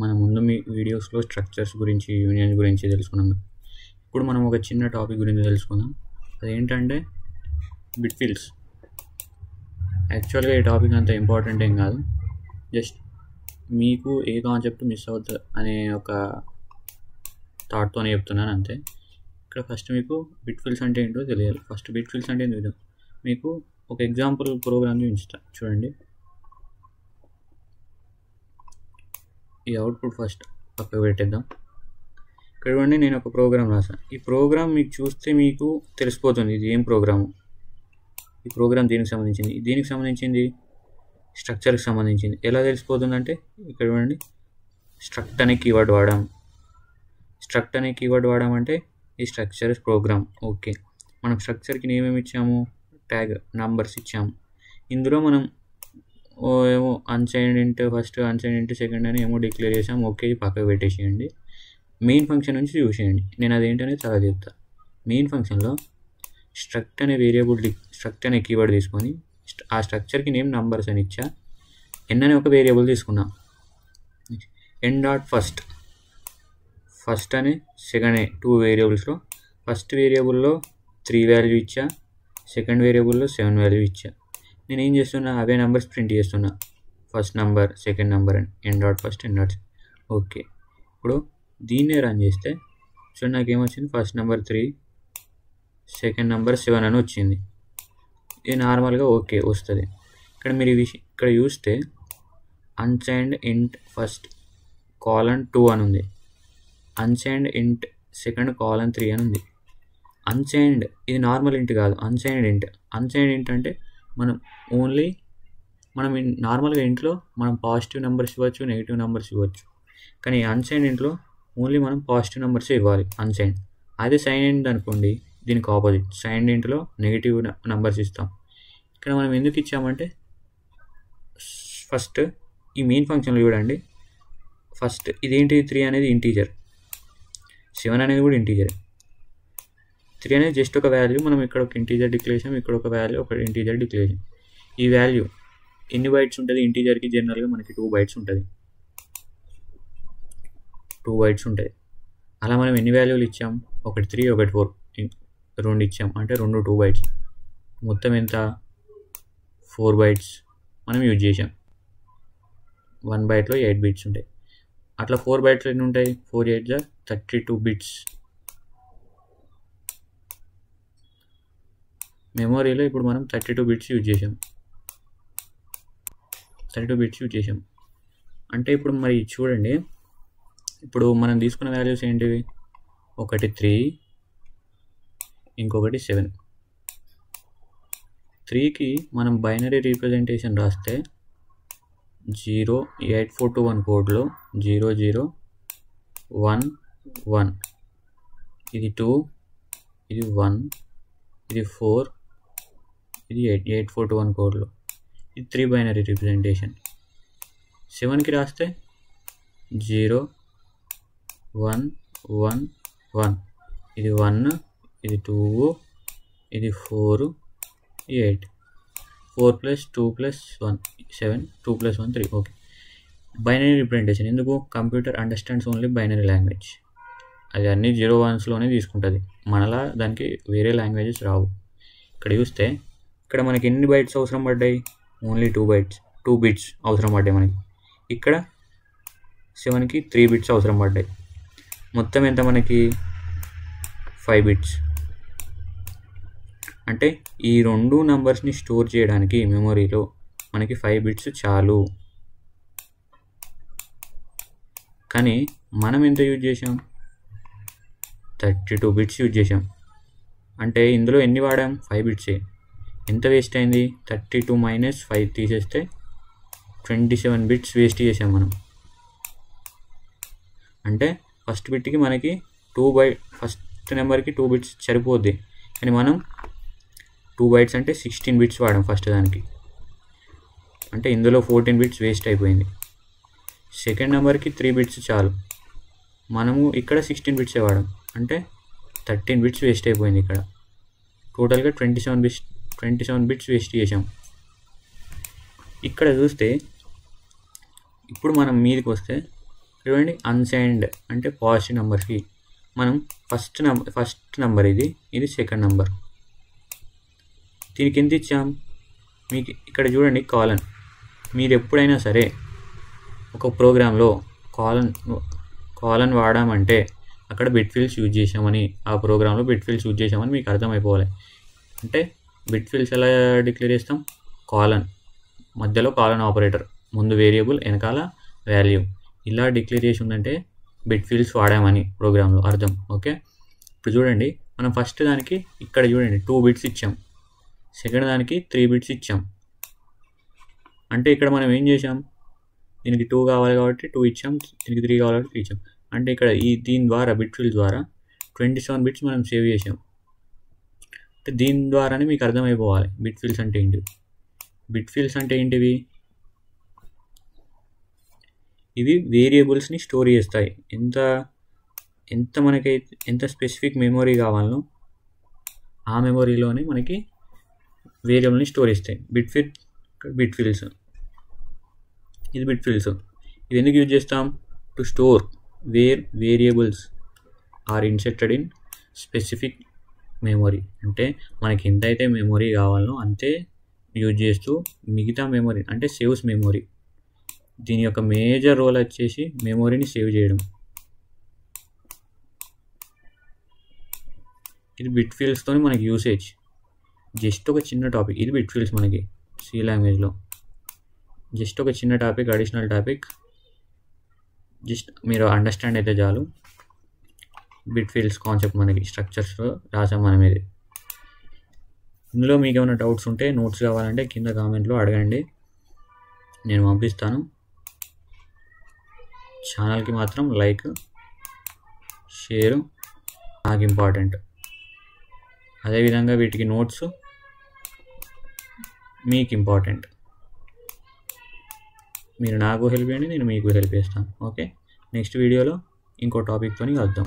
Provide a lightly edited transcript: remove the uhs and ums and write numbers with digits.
మన ముందు మీ వీడియోస్లో స్ట్రక్చర్స్ గురించి, యూనియన్ గురించి తెలుసుకున్నాం. ఇప్పుడు మనం ఒక చిన్న టాపిక్ గురించి తెలుసుకుందాం. అదేంటంటే బిట్ ఫీల్డ్స్. యాక్చువల్గా ఈ టాపిక్ అంత ఇంపార్టెంట్ ఏం కాదు, జస్ట్ మీకు ఏ కాన్సెప్ట్ మిస్ అవుతుంది అనే ఒక థాట్తోనే చెప్తున్నాను అంతే. ఇక్కడ ఫస్ట్ మీకు బిట్ ఫీల్డ్స్ అంటే ఏంటో తెలియాలి. ఫస్ట్ బిట్ ఫీల్డ్స్ అంటే ఏంటో మీకు ఒక ఎగ్జాంపుల్ ప్రోగ్రామ్ చూపిస్తా చూడండి. ఈ అవుట్పుట్ ఫస్ట్ పక్కకు పెట్టేద్దాం. ఇక్కడ చూడండి, నేను ఒక ప్రోగ్రామ్ రాసాను. ఈ ప్రోగ్రామ్ మీకు చూస్తే మీకు తెలిసిపోతుంది ఇది ఏం ప్రోగ్రాము. ఈ ప్రోగ్రామ్ దీనికి సంబంధించింది స్ట్రక్చర్కి సంబంధించింది. ఎలా తెలిసిపోతుందంటే ఇక్కడ చూడండి, స్ట్రక్ట్ అనే కీవర్డ్ వాడాం. స్ట్రక్ట్ అనే కీవర్డ్ వాడామంటే ఈ స్ట్రక్చర్ ప్రోగ్రామ్. ఓకే, మనం స్ట్రక్చర్కి ఏమేమి ఇచ్చాము? ట్యాగ్ నంబర్స్ ఇచ్చాము. ఇందులో మనం ఏమో అన్సైన్డ్ ఇంట్ ఫస్ట్, అన్సైన్డ్ ఇంట్ సెకండ్ అని ఏమో డిక్లేర్ చేసాము. ఓకే, పక్కకు పెట్టేసేయండి. మెయిన్ ఫంక్షన్ నుంచి చూసేయండి, నేను అదేంటనే చాలా చెప్తాను. మెయిన్ ఫంక్షన్లో స్ట్రక్ట్ అనే వేరియబుల్ స్ట్రక్ట్ అనే కీవర్డ్ తీసుకొని ఆ స్ట్రక్చర్కి నేమ్ నంబర్స్ అని ఇచ్చా. ఎన్ అనే ఒక వేరియబుల్ తీసుకున్నా. ఎన్ డాట్ ఫస్ట్ అనే సెకండ్ 2 వేరియబుల్స్లో ఫస్ట్ వేరియబుల్లో 3 వాల్యూ ఇచ్చా, సెకండ్ వేరియబుల్లో 7 వాల్యూ ఇచ్చా. నేను ఏం చేస్తున్నా, అవే నెంబర్స్ ప్రింట్ చేస్తున్నా. ఫస్ట్ నెంబర్, సెకండ్ నెంబర్ అని ఎన్ డాట్ ఫస్ట్, ఎన్ డాట్. ఓకే, ఇప్పుడు దీన్నే రన్ చేస్తే చూడండి, నాకేమొచ్చింది? ఫస్ట్ నెంబర్ 3, సెకండ్ నెంబర్ 7 అని వచ్చింది. ఇది నార్మల్గా ఓకే వస్తుంది. ఇక్కడ మీరు ఇక్కడ చూస్తే అన్సైన్డ్ ఇంట్ ఫస్ట్ కాలన్ 2 అని ఉంది, అన్సైన్డ్ ఇంట్ సెకండ్ కాలన్ 3 అని ఉంది. అన్సైన్డ్ ఇది నార్మల్ ఇంట్ కాదు, అన్సైన్డ్ ఇంట్. అన్సైన్డ్ ఇంట్ అంటే మనం నార్మల్గా ఇంట్లో మనం పాజిటివ్ నెంబర్స్ ఇవ్వచ్చు, నెగిటివ్ నెంబర్స్ ఇవ్వచ్చు. కానీ అన్సైన్డ్ ఇంట్లో ఓన్లీ మనం పాజిటివ్ నెంబర్సే ఇవ్వాలి అన్సైన్డ్. అదే సైన్ ఇంట్ అనుకోండి, దీనికి ఆపోజిట్. సైన్ ఇంట్లో నెగిటివ్ నెంబర్స్ ఇస్తాం. ఇక్కడ మనం ఎందుకు ఇచ్చామంటే ఫస్ట్ ఈ మెయిన్ ఫంక్షన్లో చూడండి, ఫస్ట్ ఇదేంటి? 3 అనేది ఇంటీజర్, 7 అనేది కూడా ఇంటీజర్. 3 అనేది జస్ట్ ఒక వాల్యూ. మనం ఇక్కడ ఒక ఇంటీజర్ డిక్లేరేషన్, ఇక్కడ ఒక వాల్యూ, ఒక ఇంటీజర్ డిక్లేరేషన్. ఈ వాల్యూ ఎన్ని బైట్స్ ఉంటుంది? ఇంటీజర్కి జనరల్గా మనకి 2 బైట్స్ ఉంటుంది. 2 బైట్స్ ఉంటాయి. అలా మనం ఎన్ని వాల్యూలు ఇచ్చాం? ఒకటి 3, ఒకటి 4, 2 ఇచ్చాం. అంటే 2 బైట్స్. మొత్తం ఎంత? 4 బైట్స్ మనం యూజ్ చేసాం. 1 బైట్లో 8 బిట్స్ ఉంటాయి. అట్లా 4 బైట్స్లో ఎన్ని ఉంటాయి? 4 8 32 బిట్స్. మెమొరీలో ఇప్పుడు మనం 32 బిట్స్ యూజ్ చేసాం. 32 బిట్స్ యూజ్ చేసాం అంటే ఇప్పుడు మరి చూడండి, ఇప్పుడు మనం తీసుకున్న వాల్యూస్ ఏంటివి? ఒకటి 3, ఇంకొకటి 7. 3కి మనం బైనరీ రీప్రజెంటేషన్ రాస్తే 08421 కోడ్లో 0011. ఇది 2, ఇది 1, ఇది 4, ఇది 8421 కోడ్లో. ఇది 3 బైనరీ రిప్రజెంటేషన్. 7కి రాస్తే 0111. ఇది 1, ఇది 2, ఇది 4, ఇది 8. 4 + 2 + 1 7, 2 + 1 3. ఓకే, బైనరీ రిప్రజెంటేషన్ ఎందుకు? Computer understands only binary language. అది అన్ని 0 1స్లోనే తీసుకుంటుంది. మనలా దానికి వేరే లాంగ్వేజెస్ రావు. ఇక్కడ చూస్తే ఇక్కడ మనకి ఎన్ని బైట్స్ అవసరం పడ్డాయి? ఓన్లీ 2 బిట్స్ అవసరం పడ్డాయి మనకి. ఇక్కడ 7కి 3 బిట్స్ అవసరం పడ్డాయి. మొత్తం ఎంత మనకి? 5 బిట్స్. అంటే ఈ 2 నంబర్స్ని స్టోర్ చేయడానికి మెమొరీలో మనకి 5 బిట్స్ చాలు. కానీ మనం ఎంత యూజ్ చేసాం? 32 బిట్స్ యూజ్ చేసాం. అంటే ఇందులో ఎన్ని వాడాం? 5 బిట్సే. ఎంత వేస్ట్ అయింది? 32 - 5 తీసేస్తే 27 బిట్స్ వేస్ట్ చేసాం మనం. అంటే ఫస్ట్ బిట్కి మనకి ఫస్ట్ నెంబర్కి 2 బిట్స్ సరిపోద్ది. కానీ మనం 2 బైట్స్ అంటే 16 బిట్స్ వాడాం ఫస్ట్ దానికి. అంటే ఇందులో 14 బిట్స్ వేస్ట్ అయిపోయింది. సెకండ్ నెంబర్కి 3 బిట్స్ చాలు, మనము ఇక్కడ 16 బిట్సే వాడాం. అంటే 13 బిట్స్ వేస్ట్ అయిపోయింది. ఇక్కడ టోటల్గా 27 బిట్స్ వేస్ట్ చేసాం. ఇక్కడ చూస్తే ఇప్పుడు మనం మీదకి వస్తే చూడండి అన్సైన్డ్ అంటే పాజిటివ్ నెంబర్కి మనం ఫస్ట్ నెంబర్ ఇది సెకండ్ నెంబర్. దీనికి ఎంత ఇచ్చాం మీకు ఇక్కడ చూడండి కాలన్. మీరు ఎప్పుడైనా సరే ఒక ప్రోగ్రాంలో కాలన్ వాడామంటే అక్కడ బిట్ ఫీల్డ్స్ యూజ్ చేసామని, ఆ ప్రోగ్రాంలో బిట్ ఫీల్డ్స్ యూజ్ చేసామని మీకు అర్థమైపోవాలి. అంటే బిట్ ఫీల్డ్స్ ఎలా డిక్లేర్ చేస్తాం, కాలన్ మధ్యలో కాలన్ ఆపరేటర్, ముందు వేరియబుల్ వెనకాల వాల్యూ, ఇలా డిక్లేర్ చేసి ఉందంటే బిట్ ఫీల్డ్స్ వాడామని ప్రోగ్రాంలో అర్థం. ఓకే, ఇప్పుడు చూడండి మనం ఫస్ట్ దానికి ఇక్కడ చూడండి 2 బిట్స్ ఇచ్చాం, సెకండ్ దానికి 3 బిట్స్ ఇచ్చాం. అంటే ఇక్కడ మనం ఏం చేసాం, దీనికి 2 కావాలి కాబట్టి 2 ఇచ్చాం, దీనికి 3 కావాలి కాబట్టి 3 ఇచ్చాం. అంటే ఇక్కడ దీని ద్వారా బిట్ ఫీల్డ్ ద్వారా 27 బిట్స్ మనం సేవ్ చేసాం. అంటే దీని ద్వారానే మీకు అర్థమైపోవాలి బిట్ ఫీల్డ్స్ అంటే ఏంటివి. బిట్ ఫీల్డ్స్ అంటే ఏంటివి, ఇవి వేరియబుల్స్ని స్టోర్ చేస్తాయి. ఎంత మనకైతే ఎంత స్పెసిఫిక్ మెమొరీ కావాలనో ఆ మెమొరీలోనే మనకి వేరియబుల్ని స్టోర్ చేస్తాయి. బిట్ ఫీల్డ్స్ ఇది బిట్ ఫీల్డ్స్. ఇది ఎందుకు యూజ్ చేస్తాం, to store where variables are inserted in specific memory. అంటే మనకి ఎంతైతే మెమొరీ కావాలనో అంతే యూజ్ చేస్తూ మిగతా మెమొరీ అంటే సేవ్స్ మెమొరీ. దీని యొక్క మేజర్ రోల్ వచ్చేసి మెమొరీని సేవ్ చేయడం. ఇది బిట్ ఫీల్డ్స్తో మనకి యూసేజ్. జస్ట్ ఒక చిన్న టాపిక్, ఇది బిట్ ఫీల్డ్స్ మనకి సి లాంగ్వేజ్లో జస్ట్ ఒక చిన్న టాపిక్, అడిషనల్ టాపిక్, జస్ట్ మీరు అండర్స్టాండ్ అయితే చాలు. బిట్ ఫీల్డ్స్ కాన్సెప్ట్ మనకి స్ట్రక్చర్స్లో రాసాం మనం. ఇది ఇందులో మీకు ఏమైనా డౌట్స్ ఉంటే, నోట్స్ కావాలంటే కింద కామెంట్లో అడగండి, నేను పంపిస్తాను. ఛానల్కి మాత్రం లైక్ షేర్ నాకు ఇంపార్టెంట్. అదేవిధంగా వీటికి నోట్స్ మీకు ఇంపార్టెంట్. మీరు నాకు హెల్ప్ చేయండి, నేను మీకు హెల్ప్ చేస్తాను. ఓకే, నెక్స్ట్ వీడియోలో ఇంకో టాపిక్తో కలుద్దాం.